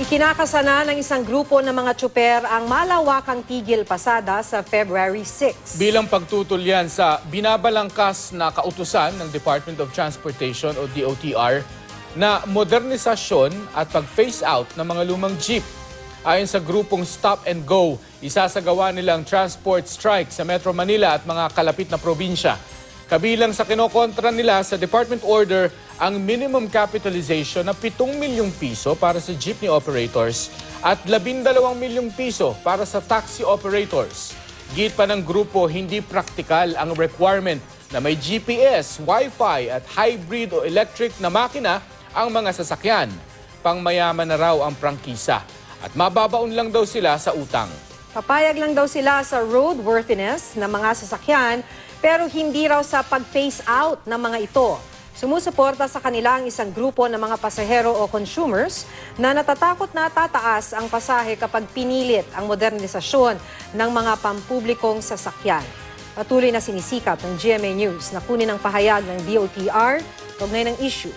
Ikinakasana ng isang grupo ng mga tsuper ang malawakang tigil pasada sa February 6. Bilang pagtutol yan sa binabalangkas na kautusan ng Department of Transportation o DOTR na modernisasyon at pag-phase out ng mga lumang jeep. Ayon sa grupong Stop and Go, isasagawa nilang transport strike sa Metro Manila at mga kalapit na probinsya. Kabilang sa kinokontra nila sa department order ang minimum capitalization na 7 milyong piso para sa jeepney operators at 12 milyong piso para sa taxi operators. Git pa ng grupo, hindi praktikal ang requirement na may GPS, Wi-Fi at hybrid o electric na makina ang mga sasakyan. Pangmayaman na raw ang prangkisa at mababaon lang daw sila sa utang. Papayag lang daw sila sa roadworthiness ng mga sasakyan pero hindi raw sa pag-phase out ng mga ito. Sumusuporta sa kanila ang isang grupo ng mga pasahero o consumers na natatakot na tataas ang pasahe kapag pinilit ang modernisasyon ng mga pampublikong sasakyan. Patuloy na sinisikap ng GMA News na kunin ang pahayag ng DOTR kaugnay ng issue.